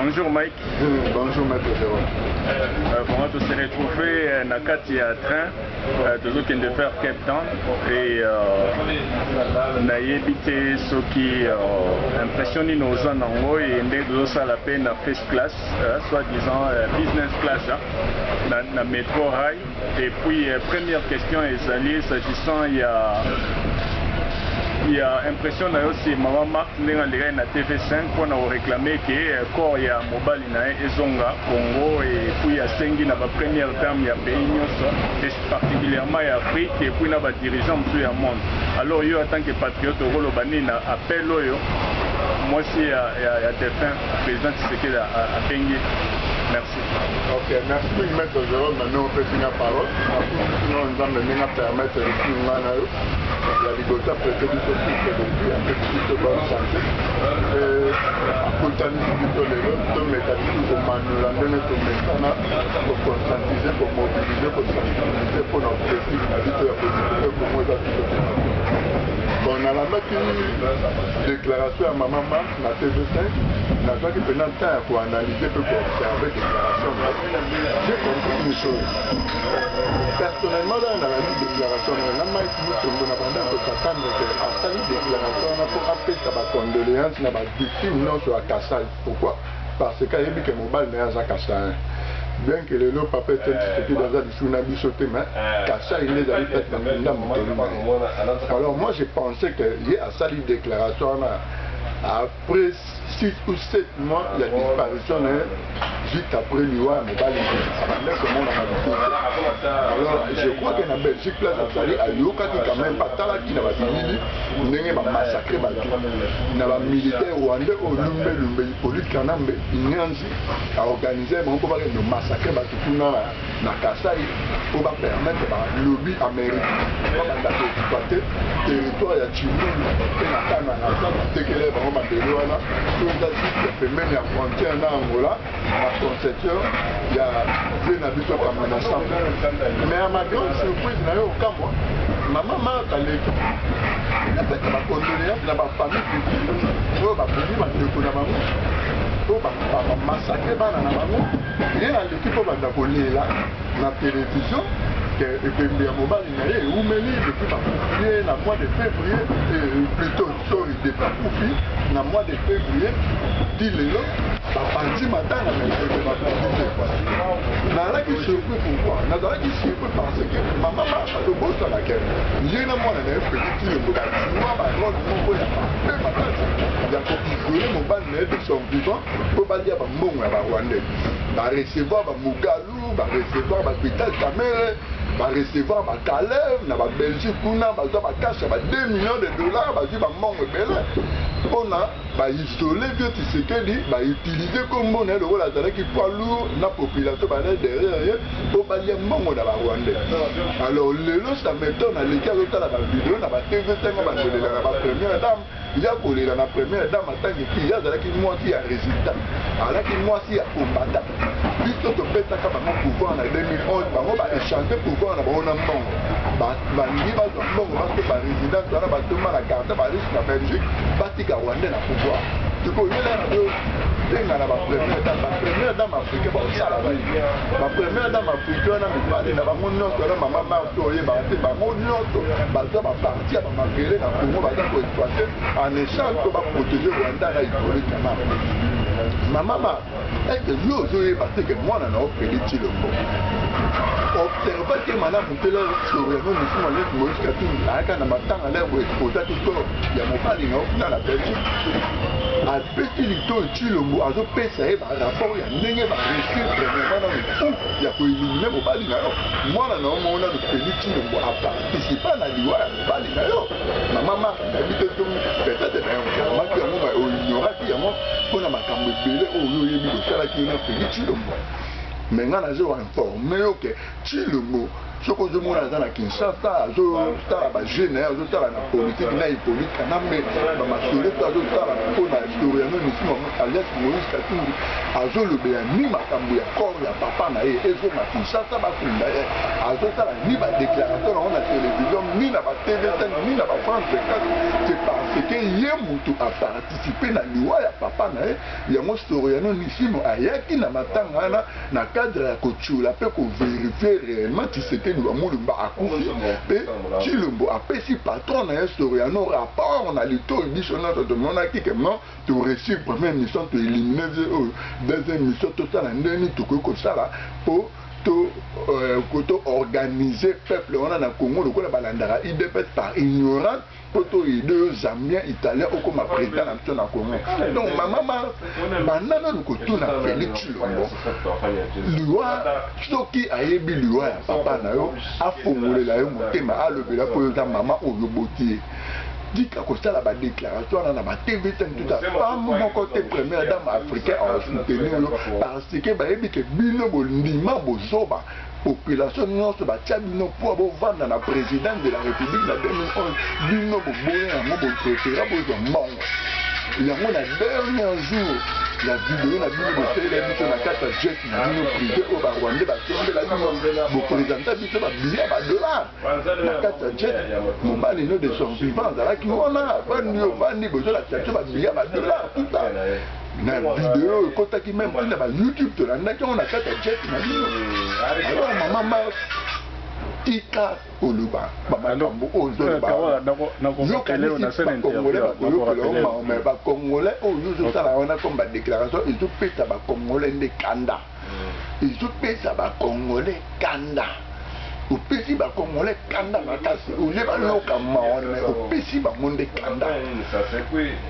Bonjour Mike. Bonjour Maître Jérôme. Bon, on s'est retrouvé dans Nakati à train, toujours qui de faire Cape Town et on a évité ce qui impressionne nos zones en haut et nous avons la peine à first class, soit disant business class, dans le métro rail. Et puis première question est allée s'agissant il y a impression aussi maman Marc na TV5 pour nous réclamer que corps il y a mobile na ezonga Congo et puis il y a sengi na ba première dame ya pays nyonso et particulièrement ya Afrique et puis na ba dirigeant du monde. Alors yo en tant que patriote rolo banina appel oyo moi si ya défunt président Tshisekedi a bengi. Merci. Ok, merci Maître Jérôme. Maintenant on peut finir la parole. Sinon on va me permettre de finir la liberté préférée du société depuis un peu plus de bonne santé. Et à côté de l'autre, mécanisme pour manuler notre mécana, pour conscientiser, pour mobiliser, pour sensibiliser, pour notre objectif, la vie de la politique, pour moi, on a la déclaration à Maman Marc, la TV5, n'a pas qui pendant le temps pour analyser, pour observer la déclaration. J'ai compris une chose. Personnellement, dans la déclaration, on a s'attendre à cette déclaration pour appeler sa condoléance, n'a pas victime non sur la Kassai. Pourquoi? Parce qu'il y a des mobile dans la Kassai. Bien que les lots papiers étaient discutés dans un tsunami sauté, mais Kassai, il les a fait dans le monde. Alors moi, j'ai pensé qu'il y a cette déclaration après 6 ou 7 mois, il y a disparition juste après l'IWA mobile. Alors, je crois que la Belgique, là, ça allait à Yoka qui quand même pas tant qui n'a pas fini, n'est pas massacré, n'a pas militaire rwandais au Lumbe, politique en Ambe, a organisé, mais on peut pas nous massacrer, tout na Kassai, pour permettre le lobby américain, pour exploiter le territoire de Chimène, et la Tana, dès que les vraiment là, tout le fait mener à frontière en Angola, la conception, il y a plein d'habitants comme un ensemble. Mais à ma grande surprise, il y a aucun mois. Maman m'a allé. Il a fait ma condoléance dans ma famille, pour ma famille, pour ma massacrer dans ma maman. Il y a l'équipe pour ma voler là, la télévision. Et puis le mobile il y a eu depuis le mois de février, plutôt sorry de Papoufi, dans le mois de février, dit le lot, la partie matin la même chose de ma famille. Là qui surpris pourquoi? Là qui surpris parce que ma maman a le beau sur laquelle j'ai un mois de petit le mobile. Moi ma grande mon il y a isolé mobile de son vivant pour pas dire bon à Rwandais. Va recevoir Mugalu, va recevoir Vital Kamerhe. Va recevoir ma Calais, na Belgique, va cash 2 millions de dollars, va dire manque belé. On a isolé vieux Tshisekedi, va utiliser comme monnaie le rôle qui poids lourd, la population va aller derrière pour pas dire manque dans la Rwanda. Alors le lot ça m'étonne à l'écart de la vidéo, na ba TV5 va donner la première dame, il y a collé la première dame en tant que qui a moi qui a résultat. Alors qui moi qui a combattant. Puisque tu peux t'accaper mon pouvoir en 2011, on va échanger pouvoir en bon nom. Va dire parce que par résident, tu vas tout mal à carte, va aller sur la Belgique, parce qu'il y a Rwanda dans le pouvoir. Tu peux y aller la première dame africaine, ma première dame africaine, elle a mon nom, maman Martoye, mon nom, parti à ma gueule, pour exploiter en échange pour protéger Rwanda historiquement. Maman, est-ce que nous osons parce que moi, on a offert les tirs. Observez que madame Moutela sur le nom de Moïse Katou, à un matin à l'air où exposé tout corps, il y a mon père dans la Belgique. À petit lito Chilombo, à ce PCA, rapport, il y a n'ayé pas réussi vraiment dans le fou, il y a pour éliminer mon père. Moi, on a le petit Chilombo à participer à la loi, ma maman, habite peut-être un qui a ignoré qui a moi, pour la macambe belé, au lieu de faire la qui a fait Chilombo. Mais on a informé que Chilombo ce que je me dis dans la Kinshasa, je suis jeune, je suis dans la politique, je suis politique, je suis dans ma soirée, je suis dans la historien, je suis à l'est Moïse Katumbi, je suis ni ma tambour, corps, ya papa, et je suis à Kinshasa, je suis ni ma déclaration dans la télévision, ni dans la TV, ni dans la France 24, c'est parce que Yemutu a participé à l'IWA, ya papa, il y a un historien, ici, ayaki na matanga na cadre ya kochula pe ko vérifier réellement si c'était nous amulumba akufi pe chilumbo apesi patron na historien no rapport na lito bishona to mona ki que non tu réussis première mission tu éliminer deuxième mission tout ça na ndeni to ko sala po to koto organiser peuple on a na Congo le ko la balandara IDP par ignorance poto deux Zambiens italiens au comme président na Congo donc maman banana le koto na Félix Chilombo liwa soki ayebi liwa ya papa na yo afongolela yo motema alobela po yo maman oyo botie dika kosala ba déclaration na ba TV tout à femme mon côté première dame africaine en soutenir parce que ba yebi que bino bolindima bozoba population nyonso batia bino po bovanda na président de la République na 2011 bino boboye yango bopréféra bozwa mbongo yango na dernier jour la vidéo na bino bosalela biso na kati ya jet na bino privé oyo barwandais batombela bino boprésenta biso babilia badollar na kati ya jet mobali no de son vivant azalaki wana avandi ovandi bozolakisa biso babilia badollar tuta na vidéo ekotaki même mpona ba YouTube tolandaki yango na kati ya jet na bino alors mama tika oluba bamakambo oyo zokanisi bakongolais bakoyokela mais bakongolais oyo ozosala wana comme badéclaration ezopesa bakongolais nde kanda ezopesa bakongolais kanda opesi bakongolais kanda makasi olie baloka maone opesi bango nde kanda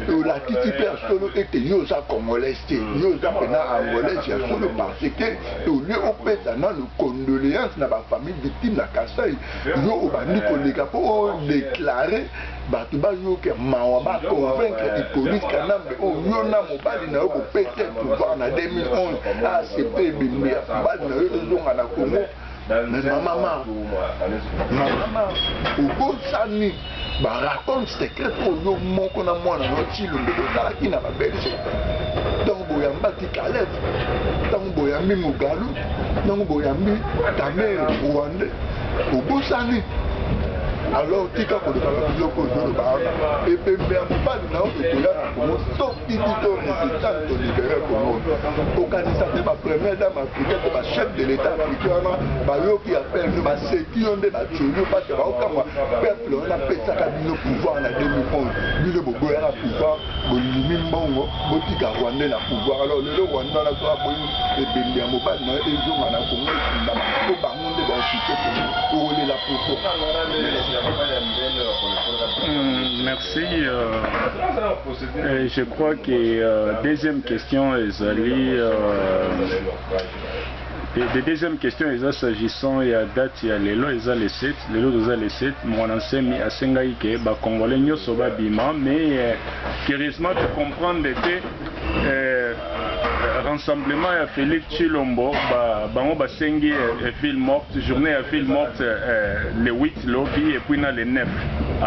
olakisi mpe ya solo ete yo oza congolais te yo oza mpena angolais ya solo parce que olie opesa nano condoléance na bafamille victime na Kasai yo obandi koleka mpo odéclare bato bayoka mawa baconvaincre Hippolyte Kanambe oyo na mobali na yo kopesa pouvoir na 2011 ACP ebimbi ya mobali na yo ezonga na Congo mais maman obosani baraconte secret oyo moko na mwana no Chilombo ozalaki na babelge ntango boyambaki Caleb ntango boyambi Mugalu ntango boyambi Tamer Rwandais obosani alors tika kolobaka biloko ozoloba wana ebembe ya mobali na oyo toya na Congo soki tito résistance tolibere Congo okanisa te bapremière dame africaine te bachef de l'état africain wana bayoki appel no baseki yo nde batioli parce baokangwa peuple wana apesaka bino pouvoir na 2011 bino boboyaka pouvoir bolimi mbongo botika Rwandais na pouvoir alors lelo Rwanda wana soa boyi ebembe ya mobali na ezonga na Congo esindama po bango nde baokite okolela poto. Merci. Je crois que deuxième question ezali de deuxième question s'agissant ya date ya lelo eza le 7 mon enseigne asengai ke ba congolais nyoso ba bima mais curieusement de comprendre que rassemblement ya Félix Chilombo bango basengi ville morte journée ya ville morte le 8 lobby et puis na le 9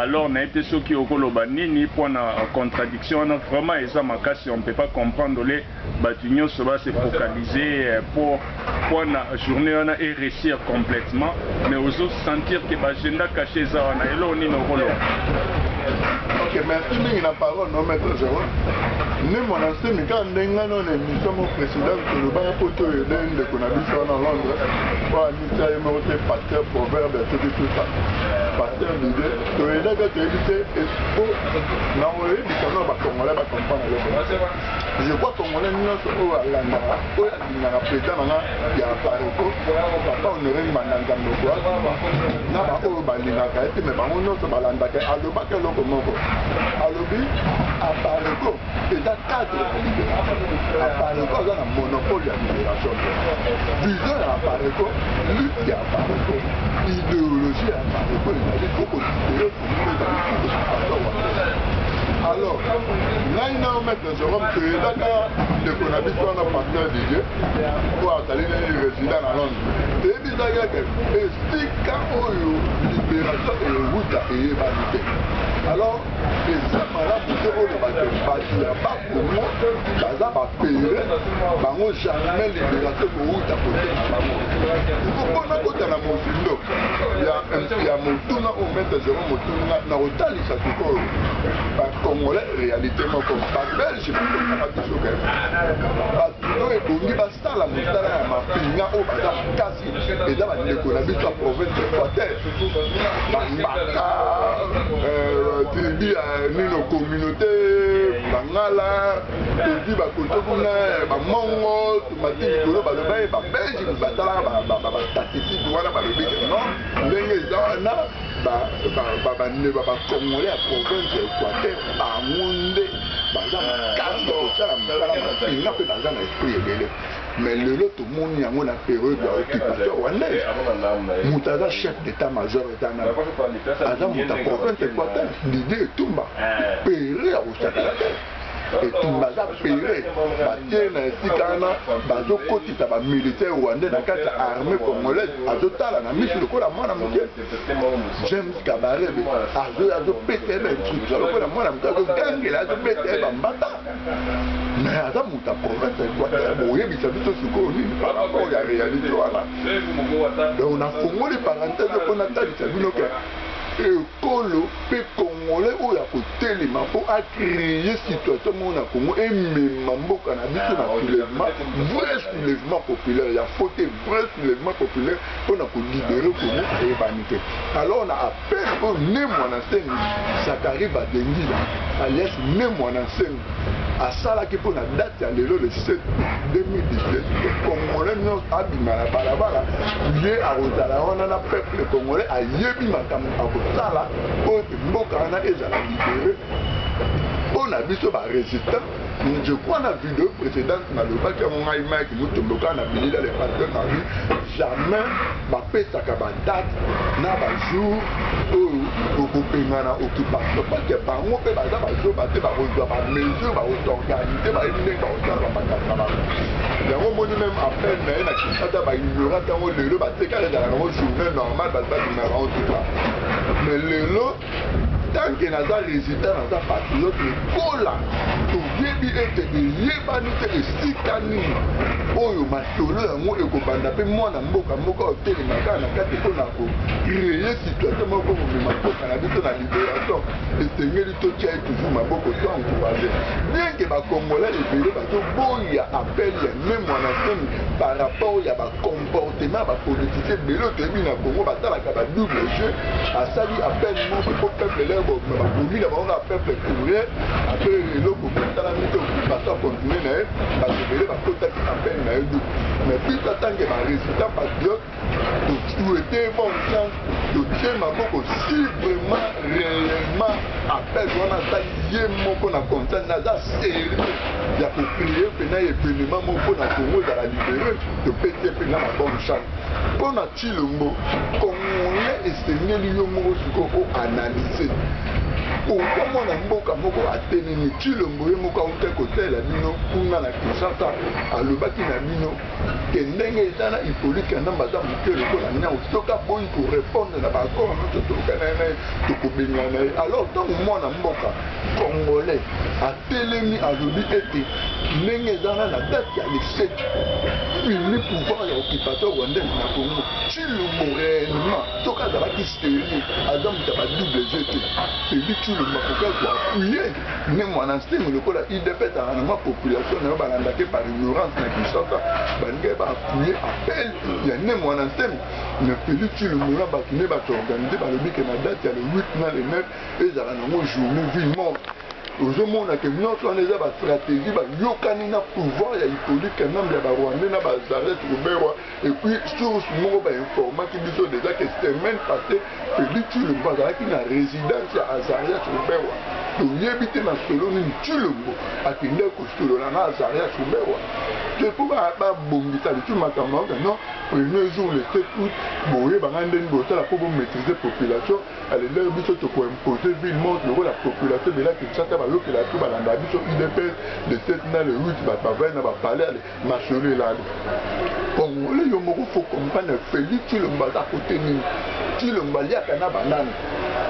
alors na été ceux qui okoloba nini pour na contradiction na vraiment eza makasi on peut pas comprendre les batunyo so va se focaliser pour na journée on a et réussir complètement mais aussi sentir que l'agenda caché ça on a elo ni no rolo. Ok, merci mingi na parole no maître Jérôme. Ne mon enseigne quand ndenga non émission mon président le bas poto et de qu'on a vu ça en Londres. Pour Anita et mon pasteur proverbe tout ça. Pasteur l'idée to est là que tu éviter expo na oye bikano ba congolais ba comprendre le. Je crois congolais nous au alanda o ya na président na ya paroko papa honoré mananga ndoko na ba o ba linga ka ete me ba mono to balanda ka aloba ke loko moko alobi apareko eta cadre apareko za na monopole ya libération vision ya apareko lutte ya apareko idéologie ya apareko ezali koko libéré pour nous ezali Alors, ngai na omettre Jérôme que d'accord de qu'on habite on a partenaire DJ pour aller les résidents à Londres. Et puis ça y est que estika oyo libération et route et vanité. Alors, les malades pour oyo batia pas comment baza ba payer bango jamais libération pour route à côté na bango. Pour qu'on a côté na mofindo. Il y a motuna au mettre Jérôme motuna na hôtel ça tout ba congolais réalité moko ba belge na biso ke ba to e bongi ba sala mosala ya mapinga o ba kasi eza ba ndeko na biso ya province Équateur bambaka tribu ya nino communauté bangala tribu bakoto kuna bamongo tomati mikolo baloba ye babelge batalaka bastatistique wana balobi non ndenge eza wana bacongolais ya province ya Équateur bango nde baza makasi ya kosala mosala mapinga mpe baza na esprit ebele. Mais lelo tomoni yango na période ya occupation rwandaise moto aza chef d'état-major etana aza moto ya province Équateur Didier Etumba pere ya kosakala te etumba aza pere batie na esika wana bazokotisa bamilitaire rwandais na kati ya armée congolaise azotala na miso lokola mwana moke James Kabarebe azopesa ye bainstruction lokola mwana moke azogangela azobeta ye bambata mais aza moto ya province Équateur boyebisa biso sikoyo nini par rapport ya réalité wana. Donc nafongoli parenthèse mpo natalisa bino ke ekolo mpe congolais oyo akotelema mpo acréer situation moko na Congo emema mboka na biso na soulèvement vrai soulèvement populaire ya faute vrai soulèvement populaire mpona kolibere Congo eyebani te. Alors na appel oyo ne mwana nsengi Zakari Badengila alias ne mwana nsengi asalaki mpo na date ya lelo le 7 2017 congolais nyonso abima na balabala ye akozala wana na peuple congolais ayebi makambo akosala oyo mboka wana ezala libere mpo na biso barésistant. Je crois dans la vidéo précédente, dans le bac, on a eu Mike Moutomboka, on a fini dans les facteurs, on a vu jamais ma paix, ça a date, n'a pas jour, au Pengana, occupation, parce que par moi, on peut pas jour, parce que par mesure, par organisé, par une par même après, mais la Kinshasa, par ignorant, quand on le lot, c'est quand il y a une journée normale, parce que c'est un tout ça. Mais le lot, tant que naza résident naza patriote ekola toyebi ete eyebani te esika nini oyo masolo yango ekobanda mpe mwana mboka moko otelemaka na kati mpona kocreye situation moko komema mboka na biso na libération esengeli totia ye toujours maboko to encourage bien ke bacongolais ebele bazoboya appel ya me mwana nsemi par rapport ya bacomportement bapoliticien ebele toyebi na Congo batalaka badouble jeu asali appel moko mpo peuple lere bakomi na bango na peuple courrier apres eloko kotala mite occupation continue na ye basebele bakotaki appel na ye duku mais puis atanke barésident patriote tosouhaite bonne chance totie maboko si vraiment réellement appel wana aza ye moko na conscience aza sérieux ya kocrie mpena événement moko na Congo ezala libéré topesi mpena na bonne chance mpo na Tshilombo congolais esengeli yo moko sikoyo oanalyse okomona mboka moko atelemi Tshilombo ye moko auta kotela bino kuna na Kinshasa alobaki na bino ke ndenge eza na Hippolyte Kandamba aza moke lokola nyau soki aboyi korépondre na baaccord nyonso tokana ye na ye tokobengana na ye. Alors ntango mwana mboka congolais atelemi alobi ete ndenge ezana na date ya le 7 fini pouvoir ya occupation rwandaise na Congo Tshilombo réellement soki azalaki sérieux aza moto ya badouble jeu te ebi Tshilombo akoka koapuye nde mwana nsengo lokola IDP ezalaka na mwa population na yo balandaki par ignorance na Kinshasa balingai baapuye appel ya nde mwana nsengo na Félix Tshilombo na bato nde bato organise balobi ke na date ya le 8 na le 9 ezala nango journée vie mort. ozomona ke nyonso wana eza bastratégie bayokani na pouvoir ya Hippolyte Kandamba ya barwandais na bazaret Ruberwa epuis source moko bainformaki biso deja ke semaine passée Félix Tshilombo azalaki na résidence ya Azarias Ruberwa toyebi te na solo nini Tshilombo akende kosolola na Azarias Ruberwa te mpo babongisa lisu makambo aoka non premier jour le 7 août boyebanga ndeni bosala mpo bomaîtriser population alelere biso tokoimpose ville morte lokola population belaki Kinshasa bayokela to balanda biso UDPS le 7 na le 8 bavai na bapalais masole là congolais yo moko faut comprendre Félix Tshilombo aza côté nini Tshilombo aliaka na banani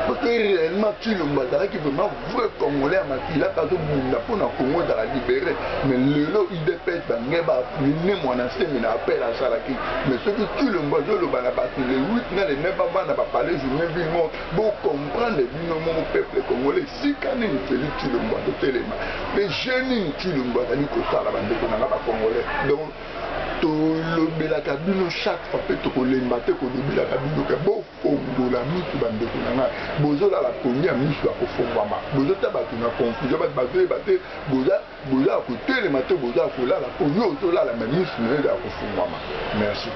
parce que réellement Tshilombo azalaki vraiment vrai congolais ya makila kazobunda mpona Congo ezala libéré mais lelo UDPS bange bamine mwana nsemi na appel asalaki mais soki Tshilombo azoloba na bato le 8 na le 9 bavanda bapalais journée vingo bocomprendre bino moko peuple congolais sika nini Félix Tshilombo azotelema mais je nini Tshilombo azali kosala bandeko nanga bacongolais donc tolobelaka bino chaque fois mpe tokolemba te kolobelaka bino ke bofongola misu bandeko na ngai bozolala poni ya misu ya kofongwama bozota bato na confusion bato bazoyeba te boza kotelema te boza kolala po yo ozolala me misu na yo ya kofongwama. Merci.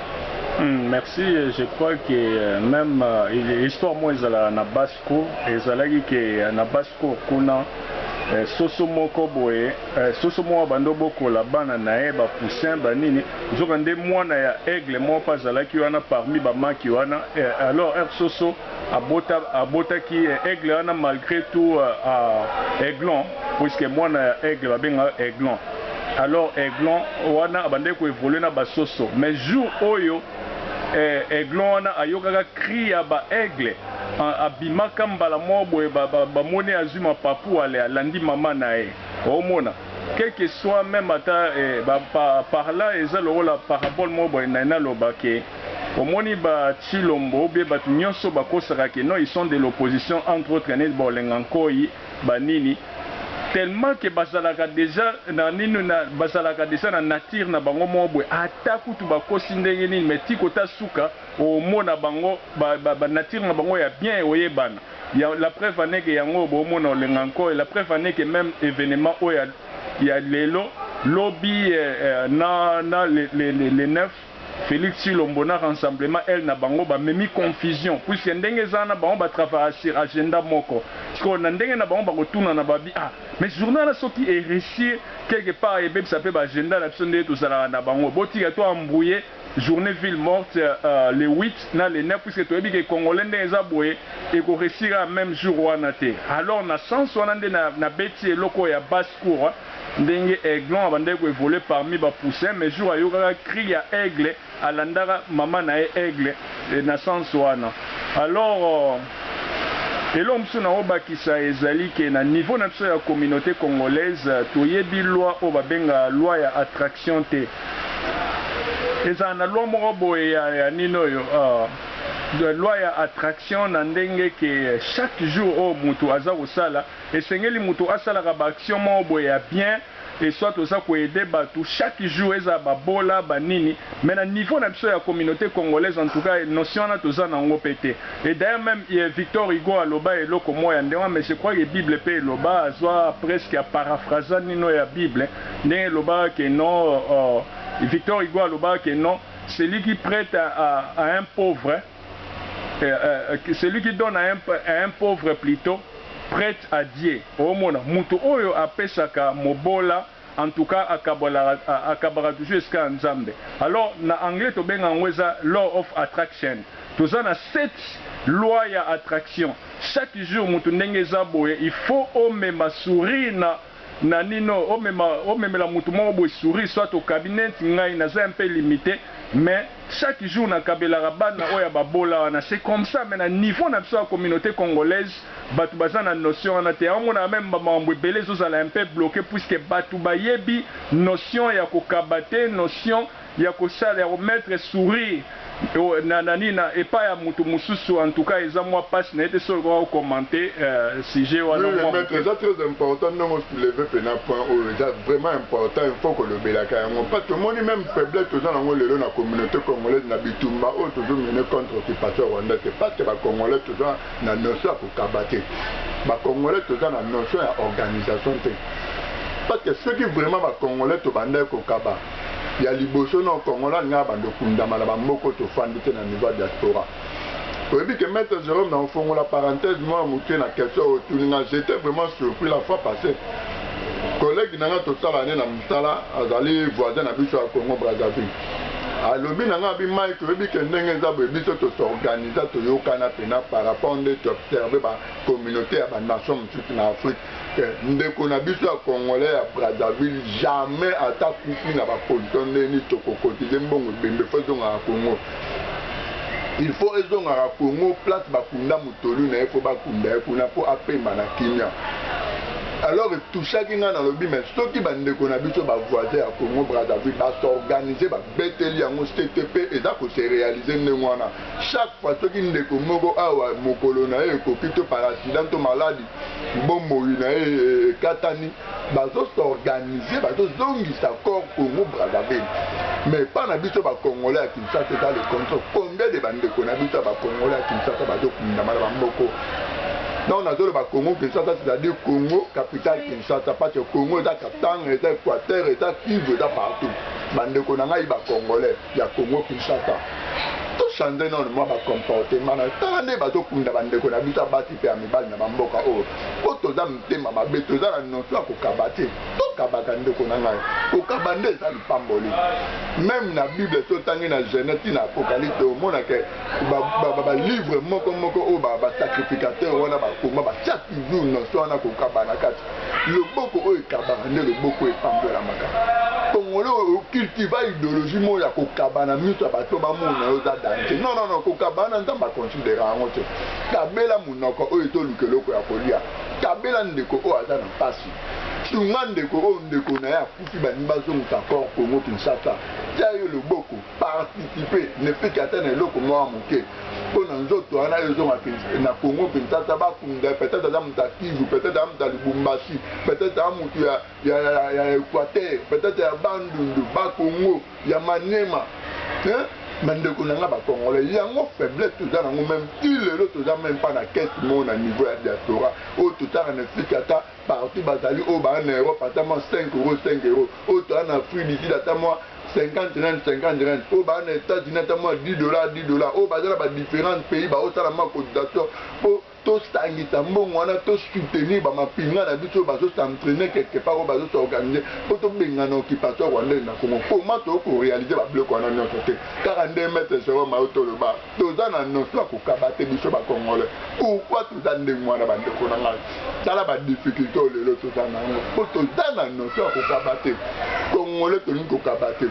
Merci, je crois que même l'histoire moi ezala na Basco ezalaki ke na Basco kuna soso moko boye soso moko bando bokola bana na ye ba poussin banini zoka nde mwana ya aigle moko pazalaki wana parmi bamaki wana alors soso abotaki aigle wana malgré tout aiglon puisque mwana ya aigle babenga aiglon alors aiglon wana abande ko évoluer na basoso mais jour oyo aiglon wana ayokaka cri ya ba aigle abimaka mbala moko boye bamoni azwi mapapu ale alandi mama na ye omona quel que soit même ata par là eza lokola parabole moko boye na naloba ke omoni ba Tshilombo ou bien bato nyonso bakosaka ke non ils sont de l'opposition entre autres neti bolenga nkoi banini tellement que bazalaka déjà na nini na bazalaka déjà na nature na bango moko boye ata kutu bakosi ndenge nini mais ti kota suka omona bango ba nature na bango ya bien oyebana la preuve ane ke yango bomona olenga nkoi la preuve ane ke même événement oyo ya lelo lobby na les 9 Félix Tshilombo na rassemblement elle na bango ba memi confusion puisque ndenge zana bango ba travailler sur agenda moko parce na ndenge na bango ba retourna na babi mais journal soki est réussi quelque part et ça peut ba agenda la personne de tout ça na bango botika to embrouiller journée ville morte les 8 na les 9 puisque to ebi que congolais ndenge za boye et ko réussir même jour wana te alors na sens wana nde na beti eloko ya basse cour ndenge aiglon abande ko évoluer parmi ba poussin mais jour ayokaka cri ya aigle alandaka mama na ye aigle na sens wana alors elo mosusu na obakisa ezali ke na niveau na biso ya communauté congolaise toyebi loi oyo babenga loi ya attraction te ezala na loi moko boye ya nini oyo de loi ya attraction na ndenge ke chaque jour oyo mutu aza kosala esengeli mutu asalaka baaction moko boye ya bien et soit toza koede bato chaque jour eza babola banini mais na niveau na biso ya communauté congolaise en tout cas notion wana toza nango pete et d'ailleurs même Victor Hugo aloba eloko moya ndenga mais je crois que Bible pe eloba azwa presque a paraphrasa nino ya Bible ndenge eloba ke non Victor Hugo aloba ke non celui qui prête à un pauvre celui qui donne à un pauvre plutôt prête à Dieu omona mutu oyo apesaka mobola en tout cas akabara toujours eska nzambe alors na anglais tobenga ngo eza law of attraction toza na 7 loi ya attraction chaque jour mutu ndenge eza boye il faut omema sourire na nino omemela mutu moko boye sourire soit au cabinet ngai naza un peu limité mais chaque jour na kabelaka bana oya babola wana c'est comme ça mais na niveau na biso ya communauté congolaise bato baza na notion wana te amona même bamambo ebele ezozala un peu bloqué puisque bato bayebi notion ya kokaba te notion ya kosala ya komettre sourire na epa ya mutu mususu en tout cas eza mwa passe na ete solo kwa commenter sujet wana mais c'est très important non soulever pena point oyo eza vraiment important il faut que le belaka yango parce que moni même faiblesse toza nango lelo na communauté congolaise na bitumba oyo tozomene contre occupation rwanda te parce que bacongolais toza na notion ya kokaba te bacongolais toza na notion ya organisation te parce que ceux qui vraiment bacongolais tobandaki kokaba ya liboso na Kongola nga bando kundama na bamoko to fandi te na niveau diaspora oyebi que maître Jérôme na fongo la parenthèse moi muté na question otuninga j'étais vraiment surpris la fois passée collègue nanga to sala ne na msala azali voisin na biso ya Congo Brazzaville alobi na nga bi Mike oyebi ke ndenge eza boye biso tosorganize toyokana pena par rapport nde toobserve bacommunauté ya banation mosusu na Afrique ndeko na biso ya congolais ya Brazzaville jamais ata kufi na baposition ndeni tokokotize mbongo ebembe fo ezongaka Congo il faut ezongaka Congo place bakunda motolu na ye fo bakunda ye kuna mpo apema na kimia. Alors touchaki nga na lobi mais soki bandeko na biso bavoisin ya Congo Brazzaville basorganize babeteli yango CTP eza kose réaliser ndenge wana chaque fois soki ndeko moko awa mokolo na ye ekoki to par accident to maladi bomoi na ye ekatani bazosorganize bazozongisa corps Congo Brazzaville mais pas na biso bacongolais ya Kinshasa eza le contraire. Combien de bandeko na biso ya bacongolais ya Kinshasa bazokundama na bamboko non, on a dit que Congo Kinshasa, c'est-à-dire Congo, capitale Kinshasa, parce que Congo est à Katanga, est à Équateur, est à Kivu, est à partout. Bande Konanga, il y a Congolais, il y a Congo Kinshasa. Tout changer non, moi, ma comportement. Tant que bateau Kunda Bande Konabita bâti fait à Mibal, n'a pas mboka oh. Quand tu as un thème, ma bête, tu as un nom, tu as Kokabate. Tout Kabakande Konanga. Kokabande, ça ne pas mboli. Même la Bible, tout le temps, dans la Genèse, dans l'Apocalypse, au monde, que livre, moko, oh, sacrificateur, voilà, comment chaque jour, nous sommes à Kokabanakat. Le boko est Kabane, le boko est Pambo la Maka. Congolais cultiva idéologie, moi, il y a Kokabana, nous sommes à Tobamon, non, non, non, Kokabana, on va considérer un autre. Kabela Mounoko, oh, et tout le que l'eau a polia. Kabela Ndeko, oh, Azan, Passi. Souvent, Ndeko, oh, Ndeko, Naya, Poufi, Banibazo, Moukakor, Congo, Kinshasa. Tiens, le beaucoup participer, ne fait qu'atteindre le Congo à Mouké. Pour nous autres, on a raison à Congo, Kinshasa, peut-être à Moutakizou, peut-être à Moutalibumbashi, peut-être à Moutia, il y a Équateur, peut-être à Bandundu, Bakongo, il y a Manema. Mandeko nanga ba Congolais yango faiblesse tout ça nango même il le tout ça même pas na caisse mon na niveau ya diaspora au tout ça en Afrique ata parti bazali au ba en Europe ata mo 5 €, au to en Afrique d'ici ata mo 50 rand, au ba en États-Unis ata mo $10, au ba dans différents pays ba au sala ma cotisation pour to sangita mbongo wana to soutenir ba mapinga na biso bazo s'entraîner quelque part bazo s'organiser pour to benga na occupation rwandaise na Congo comment to ko réaliser ba bloc wana nyonso te 42 mètres sur ma auto le bas to za na no so ko kabate biso ba Congolais pourquoi to za ndengwa na bande ko na ngai tala ba difficulté o lelo to za na ngo pour to za na no so ko kabate Congolais to ko kabate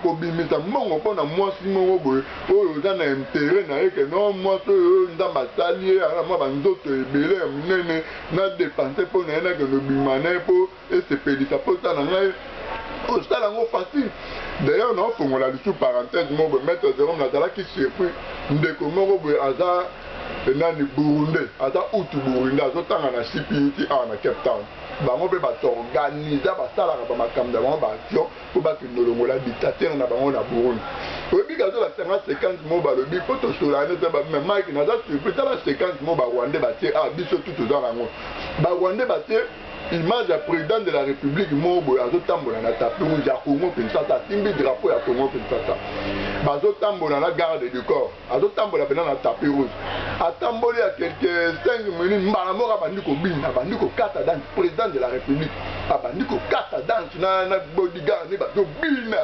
ko bimisa mbongo pona mwasi mo boye o za na intérêt na eke non moi to ndamba salier ala nzoto ebele ya minene na dépense mpo na ye na kende obima na ye mpo esepelisa mpo sa na ngai osala yango facile. D'ailleurs naofongola lisu parenthèse moko boye maître Jérôme nazalaki surpris ndeko moko boye aza nani Burundi aza utu Burundi azotanga na CPUT awa na Cape Town bango mpe basorganiza basalaka bamakambo ya bango baaction mpo bakende olongola dictateur na bango na Burundi oyebi kazolakisanga séquence mo balobi mpo tosolane te Mike naza surpris tala séquence mo barwandais batie biso tu toza nango barwandais batie image ya président de la République mo boye azotambola na tapis rouge ya Congo Kinshasa asimbi drapeau ya Congo Kinshasa bazotambola na garde du corps azotambola pena na tapis rouge atamboli ya quelque 5 minutes mbala moko abandi kobina abandi kokata danse président de la République abandi kokata danse na bodyguard ne bazobina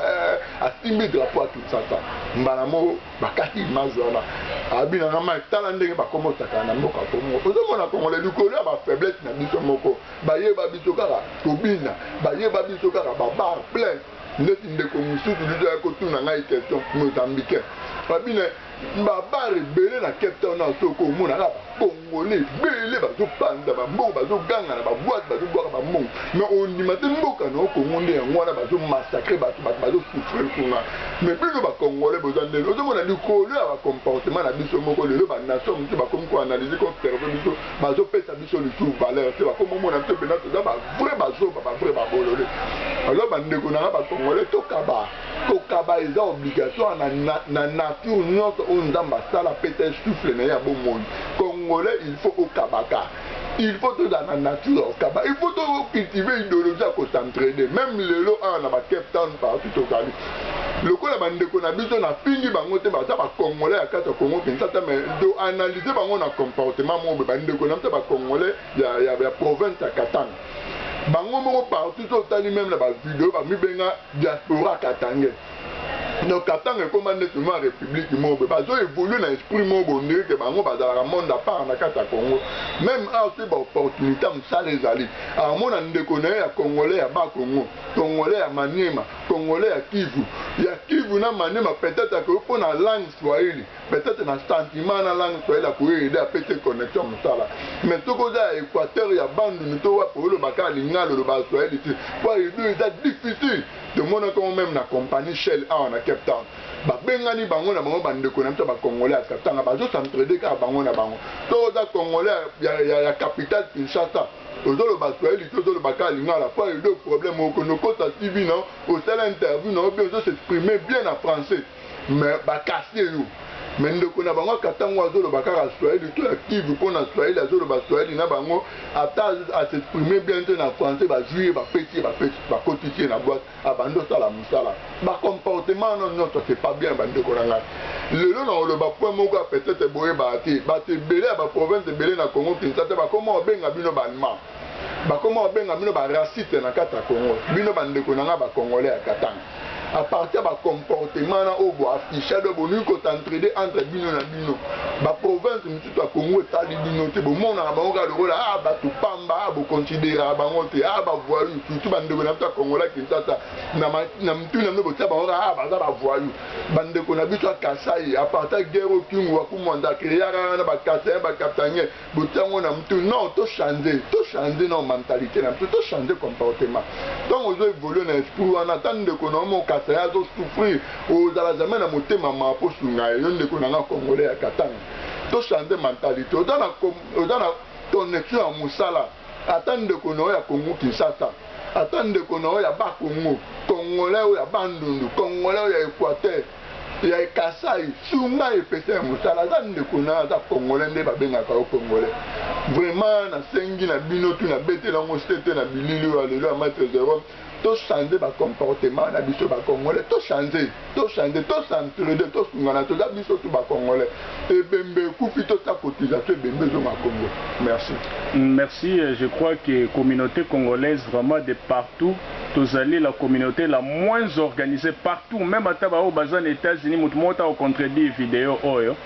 asimbi drapeau ya Kinshasa mbala moko bakati image wana abina na mai tala ndenge bakomosaka na mboka Congo ozomona Congolais likolo ya bafaiblesse na biso moko bayeba biso kaka kobina bayeba biso kaka babar plein ndeti ndeko mosusu lizo ya kotuna ngai question mozambicain babine babar ebele na Cape Town na soko omona kaka Congolais ebele bazopanda bambongo bazoganga na baboite bazobwaka bambongo mais ondima te mboka na Congo nde yango wana bazomassacre bato bazosouffrir kuna mais bino bacongolais boza ndenge ozomona likolo ya bacomportement na biso moko lelo banation mosusu bakomi koanalyse koobserve biso bazopesa biso lisusu valeur te bakomi omona biso mpena toza bavrai bazoba bavrai babolole alors bandeko nanga bacongolais tokaba eza obligation na nature nyonso oyo nzambe asala pete souffle na ye ya bomoi congolais il faut okabaka il faut toza na nature okaba il faut tocultiver idéologie ya kosentraide même lelo awa na bacape town partout tozali lokola bandeko na biso na fingi bango te baza bacongolais ya kati ya Congo Kinshasa mais doanalyse bango na comportement moko bandeko na biso bacongolais ya province ya Katanga bango moko partout totali même na bavideo bamibenga diaspora katangais donc katanga ekoma neti ma république moko bazo évolue na esprit moko ndenge ke bango bazalaka monde à part na kati ya Congo même aote ba opportunité mosala ezali amona ndeko na ye ya congolais ya ba Congo congolais ya Maniema congolais ya Kivu na Maniema peut-être que pour na langue swahili peut-être na sentiment na langue swahili ko aider à péter connexion mosala mais toko da Équateur ya bandu nito wa pour le baka lingalo le ba swahili pour aider c'est difficile de mon comme même na compagnie Shell en Cape Town ba bengani bango na bango bandeko na mto ba congolais à Cape Town ba zo s'entraider ka bango na bango to da congolais ya capitale Kinshasa ozolo ba swahili to le baka lingala pas eu de problème au kota TV non au seul interview non bien s'exprimer bien en français mais ba casser yo mais ndeko na bango katango azolo bakara swahili to ya Kivu pona swahili azolo ba swahili na bango ata à s'exprimer bien en français ba jouer ba petit ba cotiser na boîte abando sala musala ba comportement non c'est pas bien ba ndeko na ngai lelo na lo ba point moko peut-être boye ba te belé ba province belé na Congo Kinshasa ba comment benga bino ba ma ba comment benga bino ba raciste na kata Congo bino ba ndeko na nga ba congolais ya katanga à partir de comportement na obo affiché de bonu ko t'entraider entre bino na bino ba province mutu to Congo etali bino te bo mona ba ngo le rola ba tu pamba bo considérer ba ngote ba voyou surtout ba ndeko na to Congolais Kinshasa na mutu na bo ta ba ora ba za ba voyou ba ndeko na biso Kasai à partir guerre kingu wa kumonda créer na ba Kasai ba kapitanye bo tango na mutu non to changer non mentalité na mutu to changer comportement donc on doit évoluer na esprit wana tande ko no mo saya zo souffrir aux alazamens na motema ma posunga yo ndeko na congolais ya katanga to changer mentalité odana connexion ya musala atande ko no ya Congo Kinshasa atande ko no ya ba Congo congolais ya bandundu congolais ya Équateur ya Kasai sunga epese musala atande ko na za congolais nde ba benga ka congolais vraiment na sengi na bino tu na bete la mostete na bilili wa lelo ya maître zéro to changer ba comportement na biso ba congolais to changer to s'entraider to sungana to da biso to ba congolais et bembe kufi to ta cotisation bembe zo ma Congo. Merci, je crois que communauté congolaise vraiment de partout tous allés la communauté la moins organisée partout même à Tabao bazan États-Unis mutumota au contredit vidéo oyo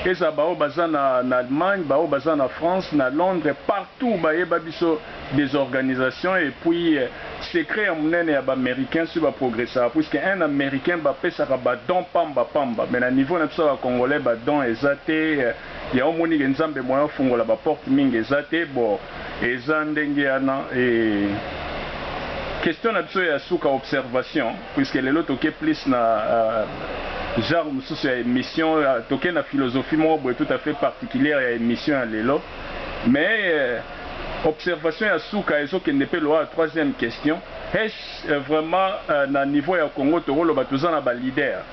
et ça bao bazan en Allemagne bao bazan en France na Londres partout ba biso des organisations et puis secret amnene ya ba américain sur ba progresser puisque un américain ba pesa ba don pamba mais na niveau na biso ba congolais ba don ezate ya omoni nzambe moya fungola ba porte mingi ezate bon ezandenge ana et question na biso ya suka observation puisque lelo toke plus na genre mususu ya émission toke na philosophie moko tout à fait particulière ya émission ya lelo mais observation ya suka ezokende pe loa troisième question est vraiment na niveau ya Congo tokoloba toza na ba leader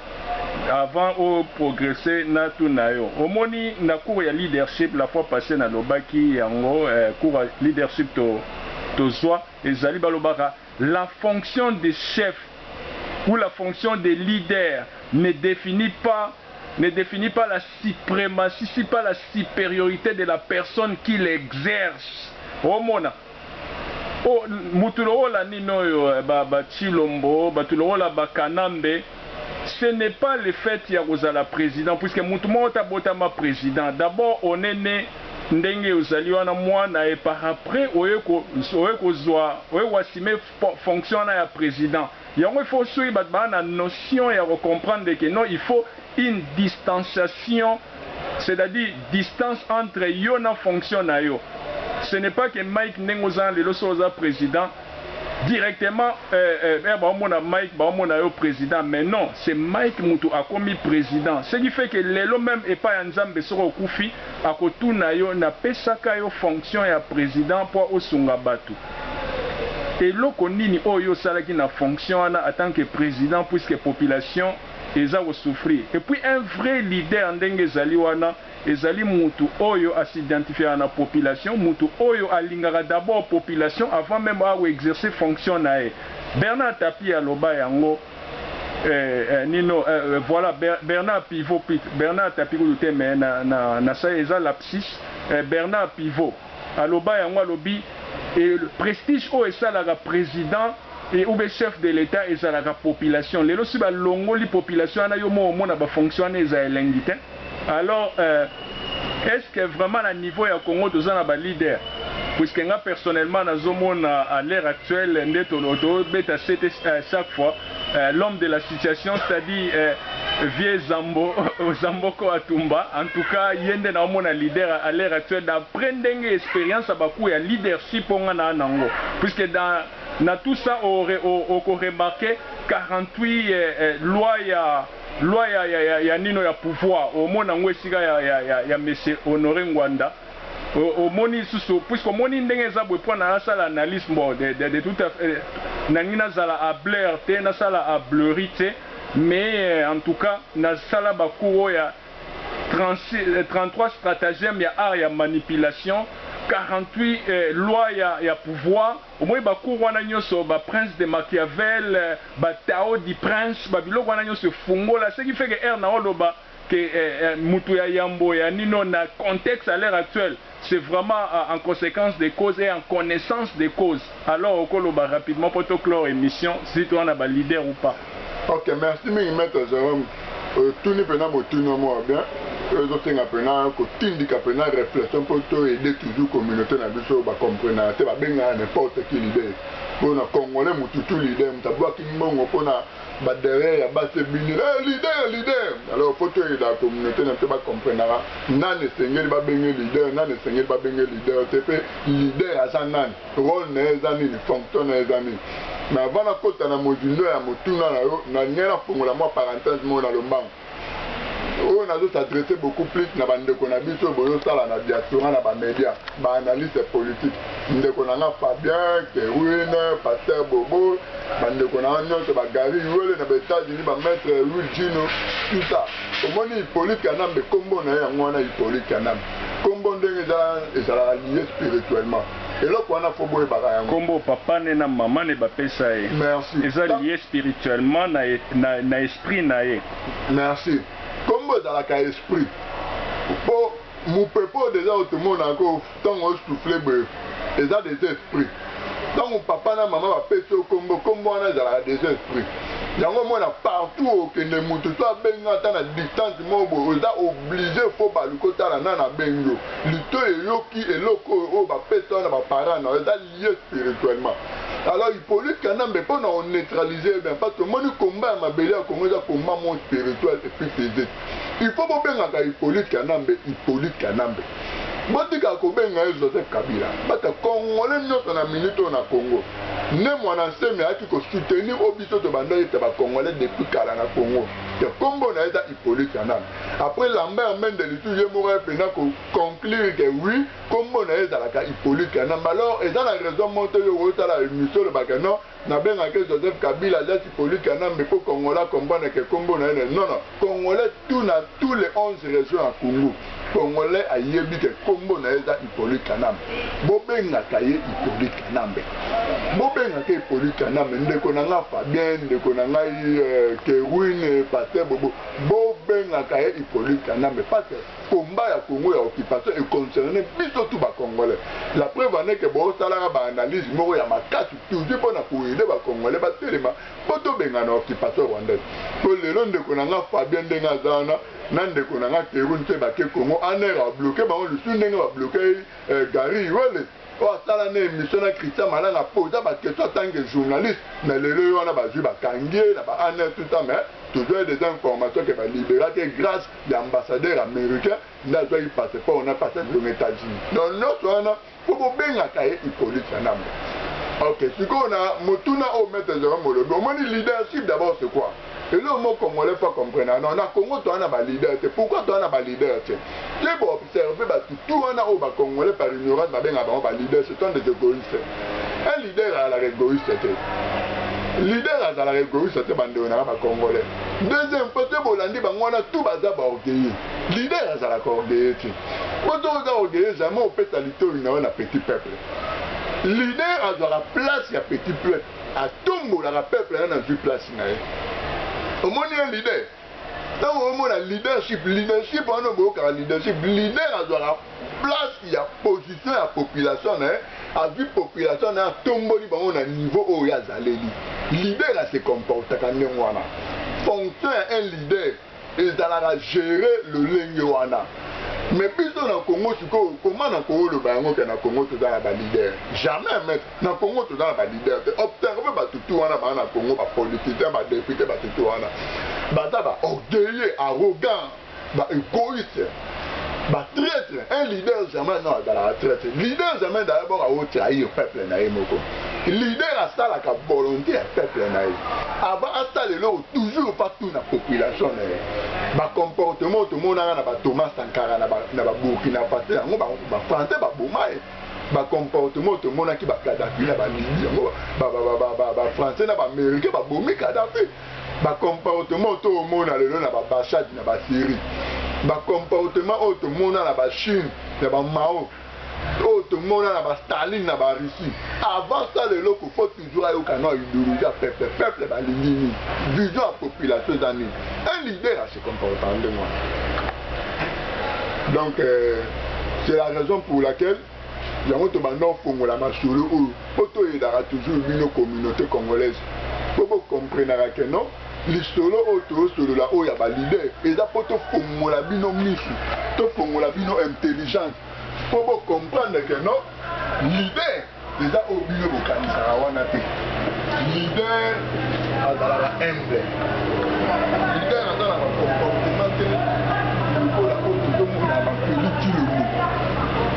avant au progresser na tunayo omoni na cours ya leadership la fois passée na lobaki yango cours ya leadership to zwa ezali balobaka la fonction des chefs ou la fonction des leaders ne définit pas la suprématie, pas la supériorité de la personne qui l'exerce. Oh mona. Oh mutulo la nino ba chilombo, batulo la bakanambe. Ce n'est pas le fait ya kozala président puisque mutumo ta botama président. D'abord on est né ndenge ozali wana mwana et par après oyeko zwa wasime fonction na ya président. Il faut suivre la notion et comprendre que non, il faut une distanciation, c'est-à-dire distance entre yo na fonction na yo. Ce n'est pas que Mike Nengozan le soza président directement Mike yo président, mais non, c'est Mike Moutou a commis président. Ce qui fait que lelo même et pas Nzambe soro kufi a kotuna yo na pesaka yo fonction ya président pour osunga batu. Et loko nini oyo salaki na fonction en tant que président puisque population eza au souffrir. Et puis un vrai leader ndenge zali wana ezali mutu oyo a s'identifier à la population, mutu oyo alingaka d'abord population avant même à exercer fonction nae. Bernard Tapie aloba yango nino voilà Bernard Pivot Bernard Tapie kuluté mais na ça eza lapsis Bernard Pivot aloba yango alobi et le prestige au et ça la président et ou bien chef de l'État et ça la population. Les lois si ba longo li population na yo mo na ba fonctionner za elengite. Alors est-ce que vraiment à niveau ya Congo tous na ba leader? Puisque moi personnellement à l'ère actuelle chaque fois l'homme de la situation, c'est-à-dire vieux Zamboko Atumba, en tout cas yende na mon leader à l'ère actuelle d'apprendre une expérience à beaucoup et leadership puisque dans tout ça on remarqué 48 lois ya nino ya pouvoir au monde en Wesika ya monsieur Honoré Ngwanda au moni susu puisque moni ndenge za bwe point na sala analyse bon de tout à fait nangina zala a Blair te na sala a Bleurite mais en tout cas na sala bakuro ya 33 stratagèmes ya art ya manipulation 48 lois ya pouvoir au moins bakuro wana nyoso ba prince de Machiavel ba Tao di prince ba biloko wana nyoso fungola ce qui fait que na oloba que mutu ya yambo ya nino na contexte à l'heure actuelle c'est vraiment en conséquence des causes et en connaissance des causes. Alors, au Koloba rapidement pour clore émission, si tu en as un leader ou pas. Ok, merci, Maître Jérôme. Tout n'est pas bien. Les autres ont réflexion pour aider toujours la communauté à comprendre. Tu vas bien n'importe quel leader. Pour les Congolais, tout leader, tu vois qu'il y a derrière, leader. Alors, il faut que la communauté ne pas comprendre. Nan ne seigneur pas bien leader, nan ne seigneur pas bien leader. Tu peux leader à son nan. Rôle n'est pas ni fonction n'est pas ni. Mais avant la côte à la module, à Motuna, n'a rien à faire la parenthèse, mon dans le banc. On a s'adressé beaucoup plus à bande qu'on a vu sur la diaspora, dans les médias, analyse politique. Nous avons Fabien, Kérouine, Pasteur Bobo, bande qu'on a sur Gary, les États-Unis, Maître Rugino, tout ça. Au moins, il politique canam, mais comme on a politique canam. Comme on est lié spirituellement. Et là, on a fait Combo papa ne na maman ne bapesa. Merci. Ils sont liés spirituellement na esprit na. Merci. Comme dans la esprit, mon peuple déjà tout le monde encore tant on souffle et ça des esprits. Donc mon papa et maman va péter au Congo comme on a des esprits. Yango mona partout au Kenya mutu to benga ta na distance mo bo oza obligé faut ba lukota na na bengo lito eyoki eloko o ba peto na ba parents na oza lié spirituellement. Alors il faut lui quand même pas on neutraliser bien parce que mon combat ma belle comme ça combat mon spirituel et puis physique. Il faut pas benga ka Hippolyte Kanambe. Botika kobenga Joseph Kabila. Bata Congolais nyoto na minute na Congo. Ne mwana seme aki ko soutenir obiso to banda ete ba Congolais depuis kala na Congo. Te kombo na eza Hippolyte Kanambe. Après Lambert Mende Litu Yemora pena ko conclure que oui, kombo na eza la ka Hippolyte Kanambe. Alors eza la raison monte yo ota la émission le bakano na benga ke Joseph Kabila la Hippolyte Kanambe pour Congolais comprendre que kombo na eza non non, Congolais tous les 11 régions à Congo. Congolais a yebi que kombo na eza Hippolyte Kanambe. Bobenga kaye Hippolyte Kanambe. Bobenga ke Hippolyte Kanambe ndeko na nga Fabien, ndeko na nga Kérouine, Pasteur Bobo. Bobenga kaye Hippolyte Kanambe parce que combat ya Congo ya occupation est concerné biso tout ba Congolais. La preuve en est que bo salara ba analyse moko ya makasi toujours pour na aider ba Congolais ba telema poto benga na occupation rwandaise. Pour le long de konanga Fabien denga zana nande konanga Kérouine te ba ke Congo anera bloqué ba on le sundenga ba bloqué Gary wele. Oh sala ne émission na Christian Malanga pose ba question en tant que journaliste mais le lieu on a ba ju ba kangié na ba aner tout ça mais toujours des informations qui va libérer que grâce à l'ambassadeur américain n'a pas eu passeport on a passé aux États-Unis. Donc notre on a faut bien accueillir Hippolyte Kanambe. Ok, ce qu'on a Motuna au maître Jérôme Molobo. Mon leadership d'abord c'est quoi? Et là au Congo les pas comprendre. Non, on a Congo toi on a leader. Pourquoi toi on a leader? Tu peux observer tout on a au Congolais par ignorance va bien avoir leader, c'est un des égoïstes. Un leader à la égoïste. Leader à la égoïste c'était bandé on a pas Congolais. Deuxième côté bolandi bangwana tout baza ba orgueilleux. Leader à la orgueilleux. Quand on a orgueilleux jamais au pétalité on a petit peuple. Leader a la place ya petit peuple. À tombo la peuple a une place na. Au moins un leader. Dans au moins la leadership on a beaucoup de leadership. Leader a place ya position ya population a vu population na tomboli bango na niveau oyo azaleli leader a se comportaka ndenge wana fonction ya un leader ezalaka gérer lolenge wana mais biso na Congo sikoyo koma na koloba yango ke na Congo toza na baleader jamais maître na Congo toza na baleader te observe batutu wana baa na Congo bapoliticien badepute batutu wana baza baorgueilleux arrogant baégoïste batraître un leader jamais non azalaka traître leader jamais d'abord aotrahir peuple na ye moko leader asalaka volonté ya peuple na ye avant asala eloko toujours partout na population na ye bacomportement tomonaka na bathomas sankara na baburkina faso yango bafrançais baboma ye bacomportement tomonaki bakadafi na balibi yango bafrançais na baaméricain babomi kadafi bacomportement tomona lelo na babachad na basyrie bacomportement oyo tomona na bachine na bamao oyo tomona na bastaline na barussie avant ça leloko faut toujours ayoka na idéologie ya peuple balingi nini vision ya population eza nini un leader ase comportant ndenge wana donc c'est la raison pour laquelle yango tobanda ofongola masolo oyo po toyedaka toujours bino communauté congolaise po bocomprenaka ke non lisolo oyo toyosolola oyo ya balider eza mpo tofongola bino misu tofongola bino intelligence mpo bocomprendre ke non lider eza oyo bino bokanisaka wana te lider azalaka humble lider azalaka comportement te lokola oyo tozomona bafeli kilombo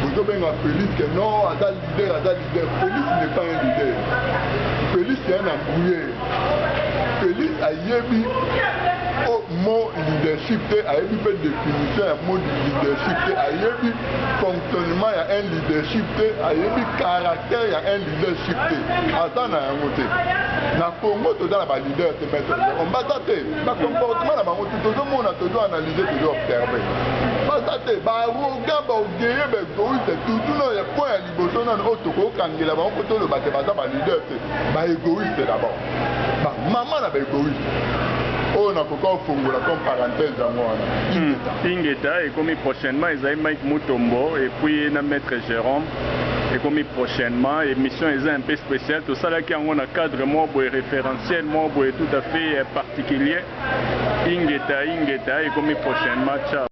bozobenga Félix que non, Ada leader. Félix n'est pas un leader. Félix est un embrouillé. Félix a yébi au mot leadership, a yébi fait définition à mot leadership, a yébi fonctionnement à un leadership, a yébi caractère à un leadership. Attends à un côté. Na Congo, tu as un leader, tu mets on va t'attendre. Le comportement là, tout le monde a toujours analysé, toujours observé. Basate ba roga ba ogeye ba egoïste tout non ya point ya liboso na otoko kangela ba ko to le bate baza ba leader te ba égoïste d'abord ba maman na ba égoïste oh na koko fongola comme parenthèse en moi Ingeta et comme prochainement Isaïe Mike Mutombo et puis na maître Jérôme et comme prochainement émission est un peu spéciale tout ça là qui en a cadre moi référentiel moi tout à fait particulier Ingeta et comme prochainement ciao.